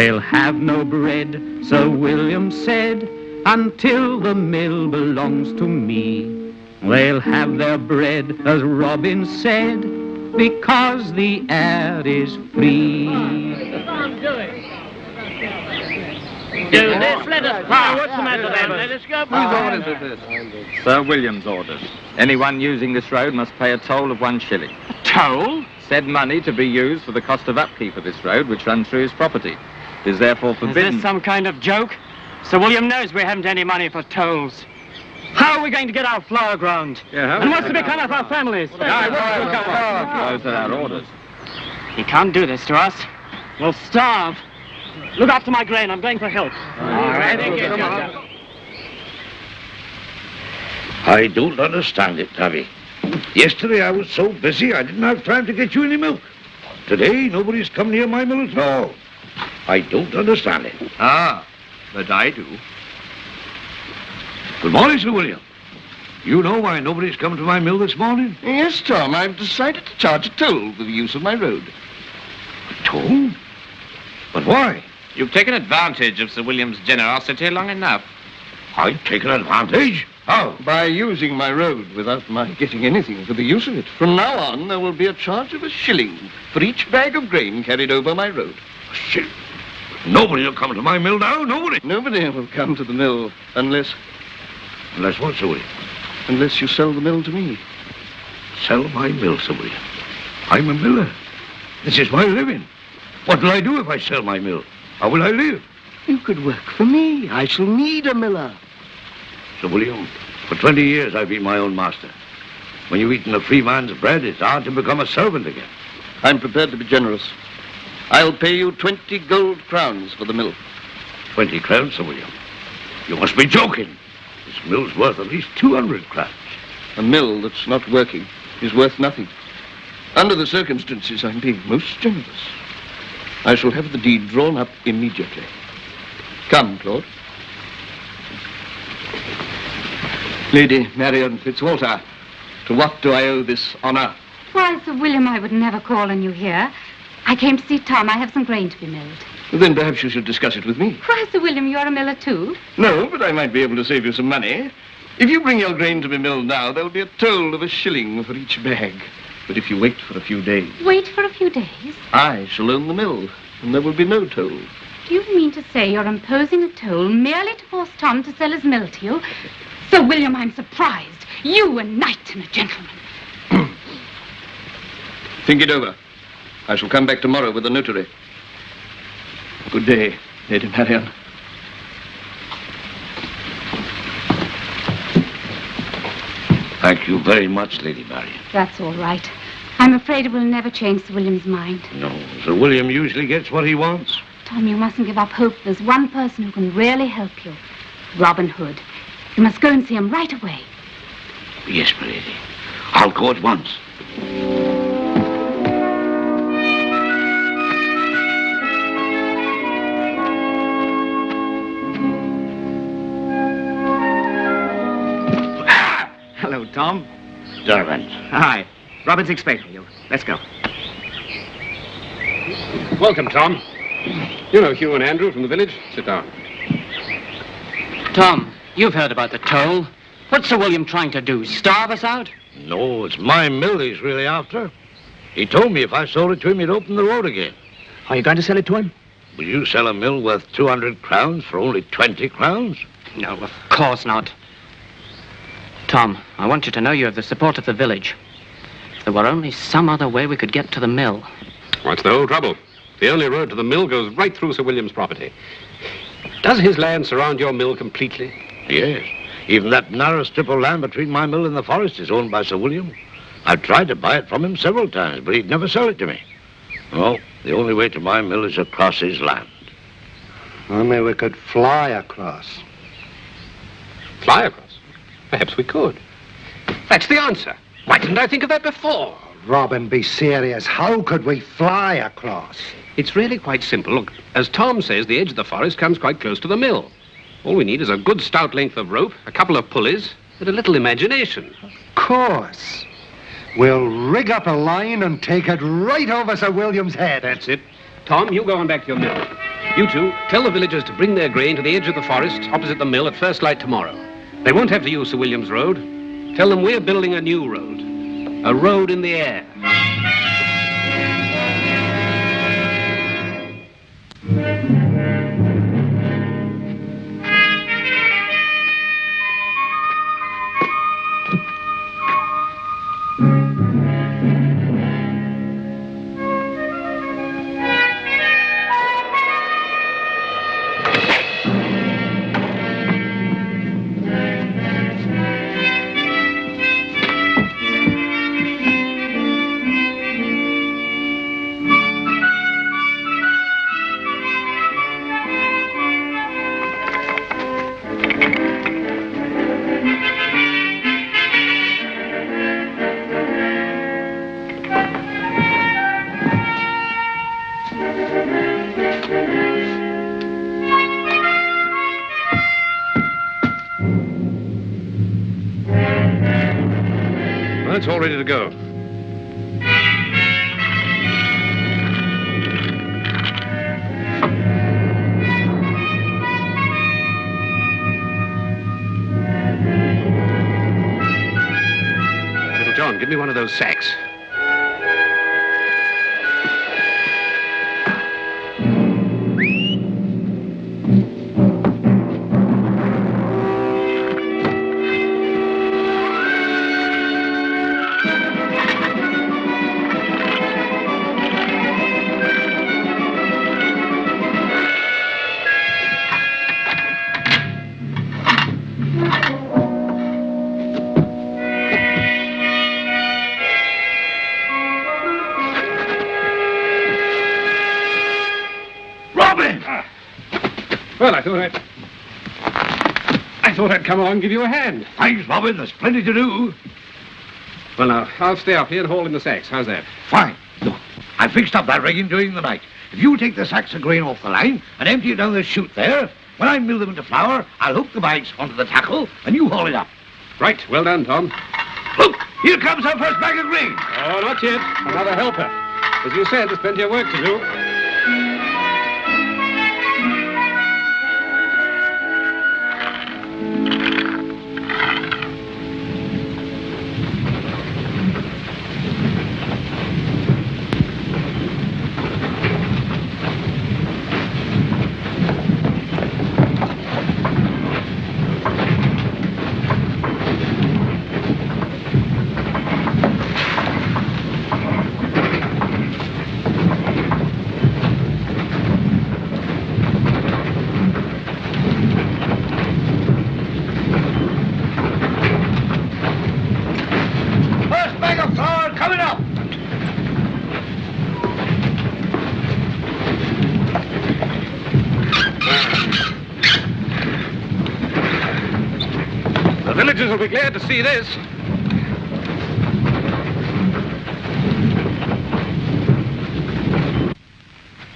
They'll have no bread, Sir William said, until the mill belongs to me. They'll have their bread, as Robin said, because the air is free. Do this, let us pass. What's the matter, then? Let us go. Whose orders is this? Sir William's orders. Anyone using this road must pay a toll of 1 shilling. A toll? Said money to be used for the cost of upkeep of this road, which runs through his property. It is therefore forbidden... Is this some kind of joke? Sir William knows we haven't any money for tolls. How are we going to get our flour ground? Yeah, and what's to become of our families? Those are our orders. He can't do this to us. We'll starve. Look after my grain. I'm going for help. All right, thank you. I don't understand it, Tabby. Yesterday I was so busy I didn't have time to get you any milk. Today nobody's come near my mill at all. I don't understand it. Ah, but I do. Good morning, Sir William. You know why nobody's come to my mill this morning? Yes, Tom, I've decided to charge a toll for the use of my road. A toll? But why? You've taken advantage of Sir William's generosity long enough. I've taken advantage? How? By using my road without my getting anything for the use of it. From now on, there will be a charge of 1 shilling for each bag of grain carried over my road. 1 shilling? Nobody will come to my mill now, nobody. Nobody will come to the mill unless... Unless what, Sir William? Unless you sell the mill to me. Sell my mill, Sir William? I'm a miller. This is my living. What will I do if I sell my mill? How will I live? You could work for me. I shall need a miller. Sir William, for 20 years I've been my own master. When you've eaten a free man's bread, it's hard to become a servant again. I'm prepared to be generous. I'll pay you 20 gold crowns for the mill. 20 crowns, Sir William? You must be joking. This mill's worth at least 200 crowns. A mill that's not working is worth nothing. Under the circumstances, I'm being most generous. I shall have the deed drawn up immediately. Come, Claude. Lady Marion Fitzwalter, to what do I owe this honor? Why, Sir William, I would never call on you here. I came to see Tom. I have some grain to be milled. Then perhaps you should discuss it with me. Why, Sir William, you're a miller too? No, but I might be able to save you some money. If you bring your grain to be milled now, there'll be a toll of 1 shilling for each bag. But if you wait for a few days... Wait for a few days? I shall own the mill, and there will be no toll. Do you mean to say you're imposing a toll merely to force Tom to sell his mill to you? Sir William, I'm surprised. You, a knight and a gentleman. Think it over. I shall come back tomorrow with the notary. Good day, Lady Marion. Thank you very much, Lady Marion. That's all right. I'm afraid it will never change Sir William's mind. No, Sir William usually gets what he wants. Tom, you mustn't give up hope. There's one person who can really help you. Robin Hood. You must go and see him right away. Yes, my lady. I'll go at once. Hello, Tom. Servant. Hi. Robin's expecting you. Let's go. Welcome, Tom. You know Hugh and Andrew from the village. Sit down. Tom, you've heard about the toll. What's Sir William trying to do? Starve us out? No, it's my mill he's really after. He told me if I sold it to him, he'd open the road again. Are you going to sell it to him? Will you sell a mill worth 200 crowns for only 20 crowns? No, of course not. Tom, I want you to know you have the support of the village. If there were only some other way we could get to the mill. What's the whole trouble? The only road to the mill goes right through Sir William's property. Does his land surround your mill completely? Yes. Even that narrow strip of land between my mill and the forest is owned by Sir William. I've tried to buy it from him several times, but he'd never sell it to me. No, the only way to my mill is across his land. Only we could fly across. Fly across? Perhaps we could. That's the answer. Why didn't I think of that before? Robin, be serious. How could we fly across? It's really quite simple. Look, as Tom says, the edge of the forest comes quite close to the mill. All we need is a good stout length of rope, a couple of pulleys, and a little imagination. Of course. We'll rig up a line and take it right over Sir William's head. That's it. Tom, you go on back to your mill. You two, tell the villagers to bring their grain to the edge of the forest opposite the mill at first light tomorrow. They won't have to use Sir William's road. Tell them we're building a new road. A road in the air. Well, it's all ready to go. Little John, give me one of those sacks. Well, I thought I'd come along and give you a hand. Thanks, Robin. There's plenty to do. Well, now, I'll stay up here and haul in the sacks. How's that? Fine. Look, I fixed up that rigging during the night. If you take the sacks of grain off the line and empty it down the chute there, when I mill them into flour, I'll hook the bags onto the tackle and you haul it up. Right. Well done, Tom. Look, here comes our first bag of grain. Oh, not yet. Another helper. As you said, there's plenty of work to do. The villagers will be glad to see this.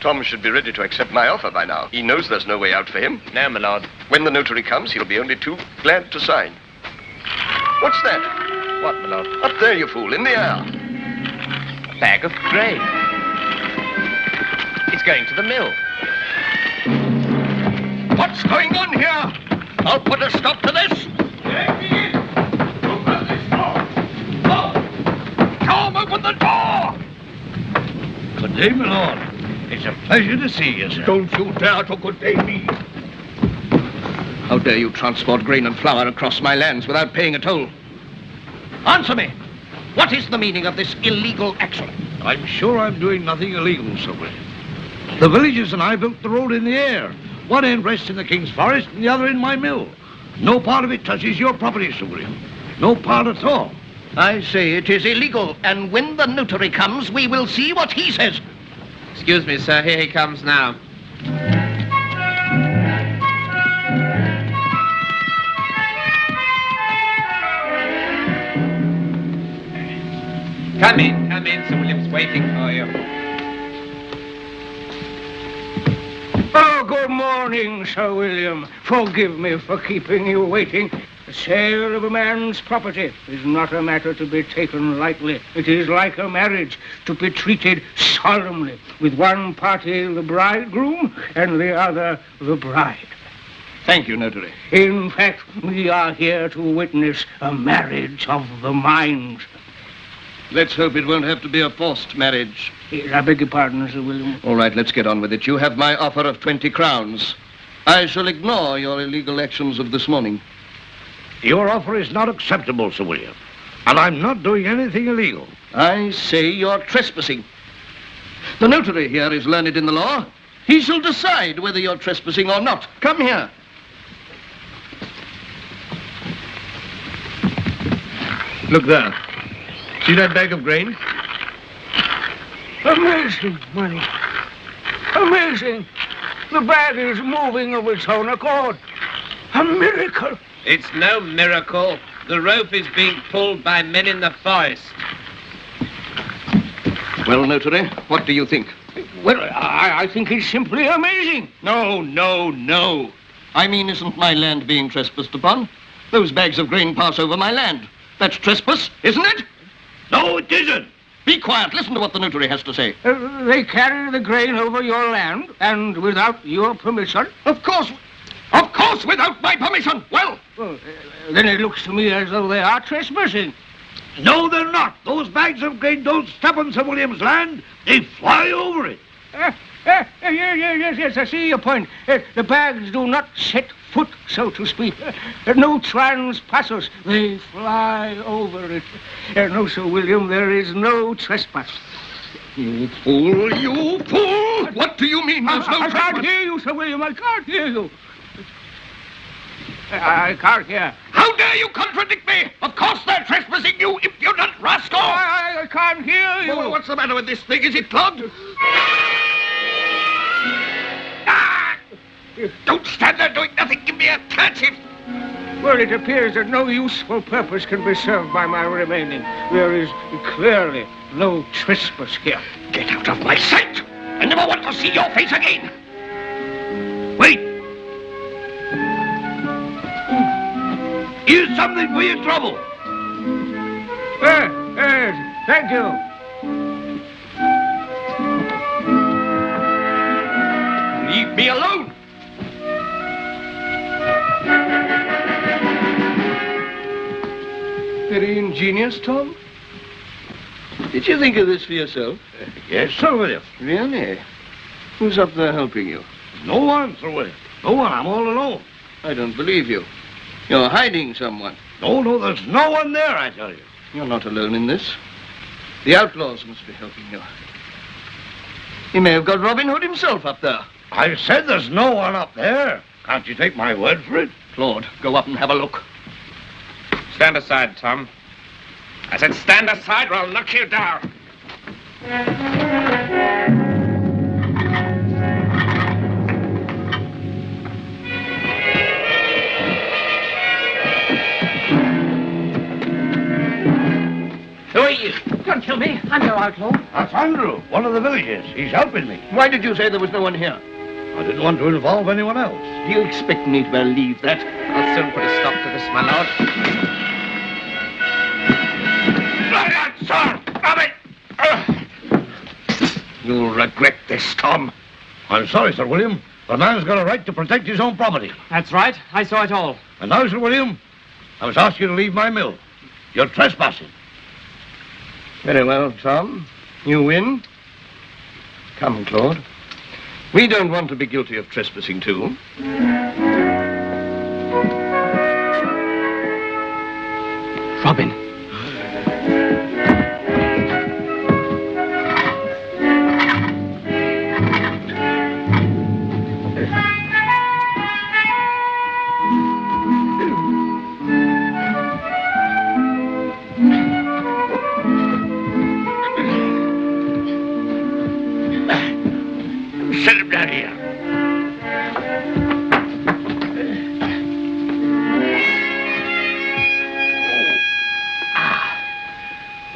Tom should be ready to accept my offer by now. He knows there's no way out for him. No, my lord. When the notary comes, he'll be only too glad to sign. What's that? What, my lord? Up there, you fool, in the air. A bag of grain. It's going to the mill. What's going on here? I'll put a stop to this. Tom, open the door! Good day, my lord. It's a pleasure to see you, sir. Don't you dare to good day me. How dare you transport grain and flour across my lands without paying a toll? Answer me. What is the meaning of this illegal action? I'm sure I'm doing nothing illegal, Sir William. The villagers and I built the road in the air. One end rests in the King's Forest and the other in my mill. No part of it touches your property, Sir William. No part at all. I say it is illegal, and when the notary comes, we will see what he says. Excuse me, sir. Here he comes now. Come in. Sir William's waiting for you. Oh, good morning, Sir William. Forgive me for keeping you waiting. sale of a man's property is not a matter to be taken lightly. It is like a marriage, to be treated solemnly, with one party the bridegroom and the other the bride. Thank you, notary. In fact, we are here to witness a marriage of the minds. Let's hope it won't have to be a forced marriage. I beg your pardon, Sir William. All right, let's get on with it. You have my offer of 20 crowns. I shall ignore your illegal actions of this morning. Your offer is not acceptable, Sir William. And I'm not doing anything illegal. I say you're trespassing. The notary here is learned in the law. He shall decide whether you're trespassing or not. Come here. Look there. See that bag of grain? Amazing money. Amazing. The bag is moving of its own accord. A miracle. It's no miracle. The rope is being pulled by men in the forest. Well, notary, what do you think? Well, I think it's simply amazing. No. I mean, isn't my land being trespassed upon? Those bags of grain pass over my land. That's trespass, isn't it? No, it isn't. Be quiet. Listen to what the notary has to say. They carry the grain over your land, and without your permission? Of course, without my permission. Well, then it looks to me as though they are trespassing. No, they're not. Those bags of grain don't step on Sir William's land. They fly over it. Yes, I see your point. The bags do not set foot, so to speak. No trespassers. They fly over it. No, Sir William, there is no trespass. You fool, you fool! What do you mean there's no trespass? I can't hear you, Sir William. I can't hear you. I can't hear. How dare you contradict me? Of course they're trespassing, you impudent rascal! I can't hear you. Well, what's the matter with this thing? Is it clogged? Don't stand there doing nothing. Give me a kerchief. Well, it appears that no useful purpose can be served by my remaining. There is clearly no trespass here. Get out of my sight! I never want to see your face again. Wait. Here's something for your trouble. Thank you. Leave me alone. Very ingenious, Tom. Did you think of this for yourself? Yes, Sir William. Really? Who's up there helping you? No one, Sir William. No one. I'm all alone. I don't believe you. You're hiding someone. No, there's no one there, I tell you. You're not alone in this. The outlaws must be helping you. He may have got Robin Hood himself up there. I said there's no one up there. Can't you take my word for it? Claude, go up and have a look. Stand aside, Tom. I said stand aside or I'll knock you down. Who are you? Don't kill me. I'm no outlaw. That's Andrew, one of the villagers. He's helping me. Why did you say there was no one here? I didn't want to involve anyone else. Do you expect me to believe that? I'll soon put a stop to this, my lord. Sir! Stop it! You'll regret this, Tom. I'm sorry, Sir William. The man's got a right to protect his own property. That's right. I saw it all. And now, Sir William, I must ask you to leave my mill. You're trespassing. Very well, Tom. You win. Come, Claude. We don't want to be guilty of trespassing, too. Robin. Set him down here.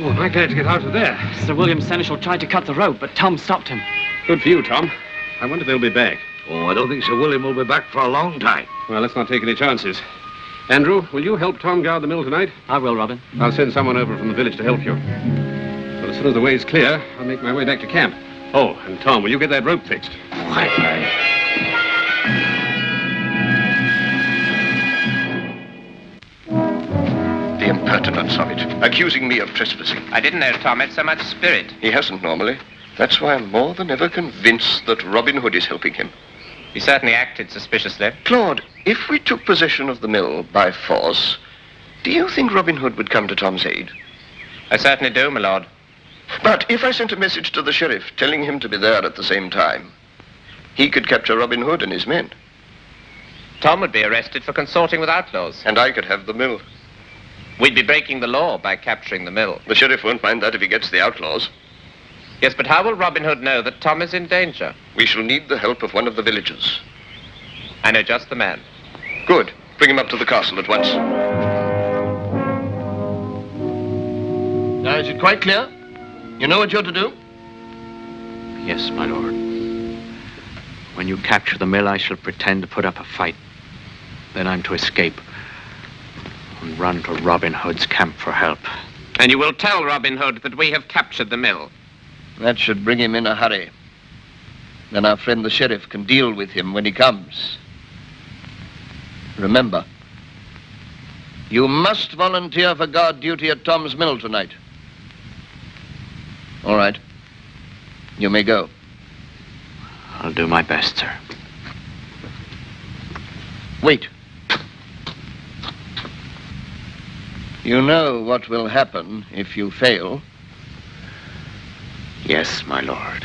Oh, am I glad to get out of there? Sir William Seneschal tried to cut the rope, but Tom stopped him. Good for you, Tom. I wonder if they'll be back. Oh, I don't think Sir William will be back for a long time. Well, let's not take any chances. Andrew, will you help Tom guard the mill tonight? I will, Robin. I'll send someone over from the village to help you. Well, as soon as the way's clear, I'll make my way back to camp. Oh, and Tom, will you get that rope fixed? The impertinence of it, accusing me of trespassing. I didn't know Tom had so much spirit. He hasn't normally. That's why I'm more than ever convinced that Robin Hood is helping him. He certainly acted suspiciously. Claude, if we took possession of the mill by force, do you think Robin Hood would come to Tom's aid? I certainly do, my lord. But if I sent a message to the sheriff telling him to be there at the same time, he could capture Robin Hood and his men. Tom would be arrested for consorting with outlaws. And I could have the mill. We'd be breaking the law by capturing the mill. The sheriff won't mind that if he gets the outlaws. Yes, but how will Robin Hood know that Tom is in danger? We shall need the help of one of the villagers. I know just the man. Good. Bring him up to the castle at once. Now, is it quite clear? You know what you're to do? Yes, my lord. When you capture the mill, I shall pretend to put up a fight. Then I'm to escape and run to Robin Hood's camp for help. And you will tell Robin Hood that we have captured the mill. That should bring him in a hurry. Then our friend the sheriff can deal with him when he comes. Remember, you must volunteer for guard duty at Tom's mill tonight. All right. You may go. I'll do my best, sir. Wait. You know what will happen if you fail. Yes, my lord.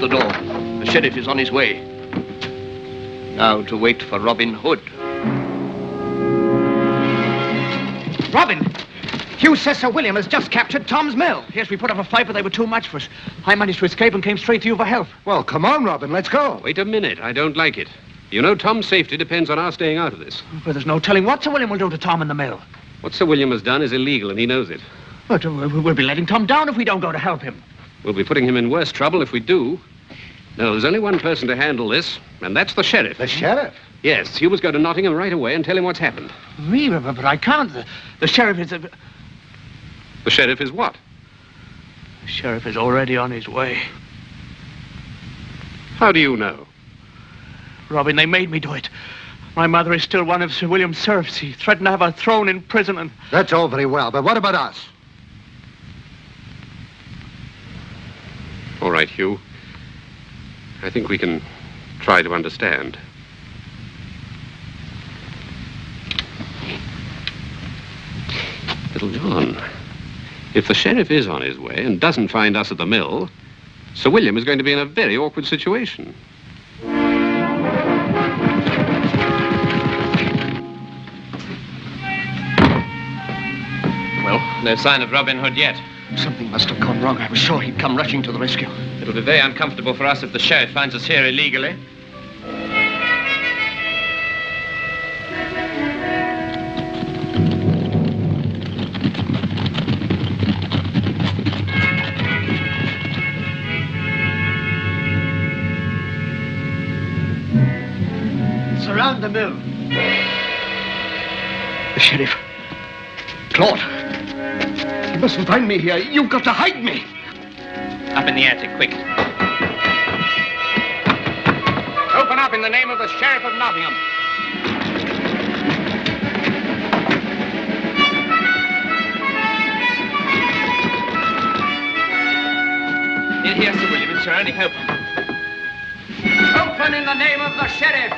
The sheriff is on his way. Now to wait for Robin Hood. Robin! Hugh says Sir William has just captured Tom's mill. Yes, we put up a fight, but they were too much for us. I managed to escape and came straight to you for help. Well, come on, Robin, let's go. Wait a minute. I don't like it. You know, Tom's safety depends on our staying out of this. But there's no telling what Sir William will do to Tom in the mill. What Sir William has done is illegal, and he knows it. But we'll be letting Tom down if we don't go to help him. We'll be putting him in worse trouble if we do. No, there's only one person to handle this, and that's the sheriff. The sheriff? Yes, Hugh must go to Nottingham right away and tell him what's happened. Me? But I can't. The sheriff is... The sheriff is what? The sheriff is already on his way. How do you know? Robin, they made me do it. My mother is still one of Sir William's serfs. He threatened to have her thrown in prison and... That's all very well, but what about us? All right, Hugh. I think we can try to understand. Little John, if the sheriff is on his way and doesn't find us at the mill, Sir William is going to be in a very awkward situation. Well, no sign of Robin Hood yet. Something must have gone wrong. I was sure he'd come rushing to the rescue. It'll be very uncomfortable for us if the sheriff finds us here illegally. Surround the mill. The sheriff. Claude. You mustn't find me here. You've got to hide me. Up in the attic, quick. Open up in the name of the Sheriff of Nottingham. Here, Sir William. It's your only hope. Open in the name of the sheriff.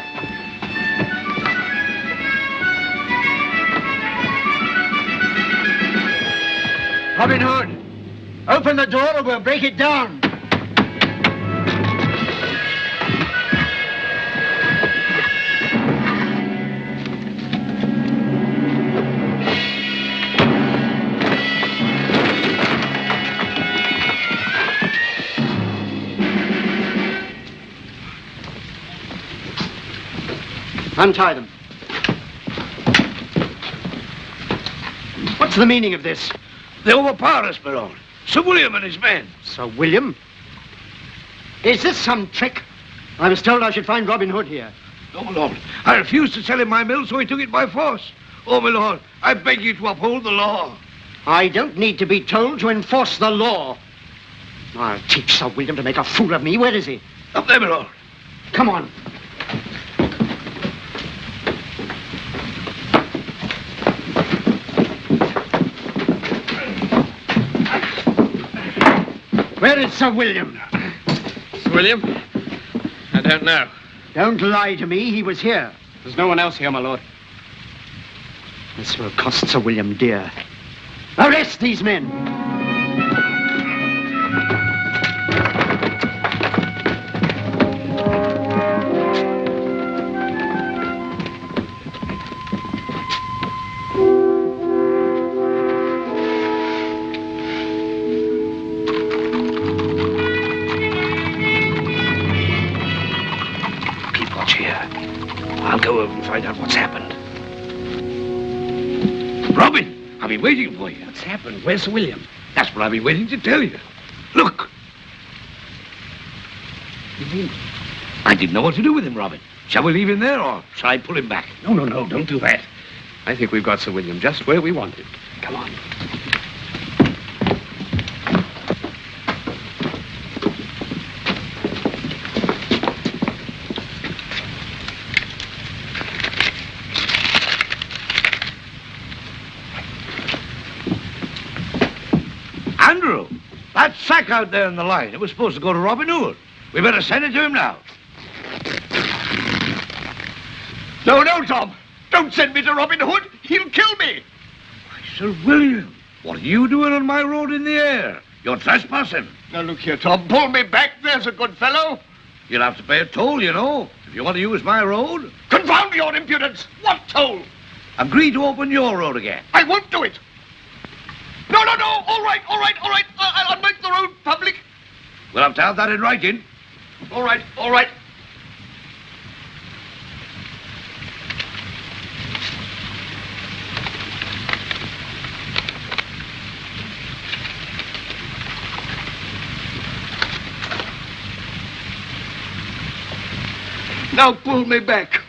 Robin Hood, open the door or we'll break it down. Untie them. What's the meaning of this? They overpower us, my lord. Sir William and his men. Sir William? Is this some trick? I was told I should find Robin Hood here. No, my lord. I refused to sell him my mill, so he took it by force. Oh, my lord, I beg you to uphold the law. I don't need to be told to enforce the law. I'll teach Sir William to make a fool of me. Where is he? Up there, my lord. Come on. Where is Sir William? Sir William? I don't know. Don't lie to me. He was here. There's no one else here, my lord. This will cost Sir William dear. Arrest these men. I'll go over and find out what's happened. Robin, I've been waiting for you. What's happened? Where's Sir William? That's what I've been waiting to tell you. Look. You mean? I didn't know what to do with him, Robin. Shall we leave him there, or shall I pull him back? No, don't do that. I think we've got Sir William just where we want him. Come on. Andrew, that sack out there in the line, it was supposed to go to Robin Hood. We better send it to him now. No, Tom. Don't send me to Robin Hood. He'll kill me. Why, Sir William, what are you doing on my road in the air? You're trespassing. Now, look here, Tom. Pull me back. There's a good fellow. You'll have to pay a toll, you know, if you want to use my road. Confound your impudence. What toll? Agree to open your road again. I won't do it. No. All right. I'll make the road public. We'll have to have that in writing. All right. Now pull me back.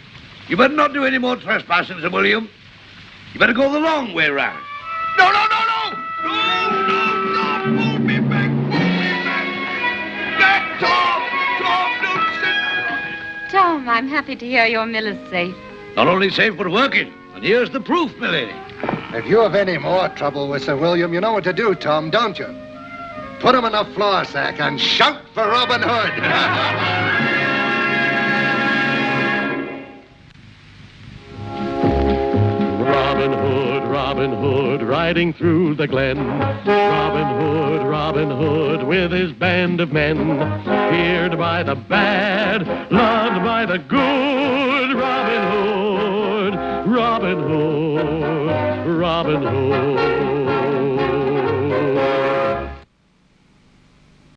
You better not do any more trespassing, Sir William. You better go the long way round. No. Pull me back. Back, Tom, don't sit. Tom, I'm happy to hear your mill is safe. Not only safe, but working. And here's the proof, milady. If you have any more trouble with Sir William, you know what to do, Tom, don't you? Put him in a flour sack and shout for Robin Hood. Robin Hood, riding through the glen. Robin Hood, with his band of men. Feared by the bad, loved by the good. Robin Hood, Robin Hood.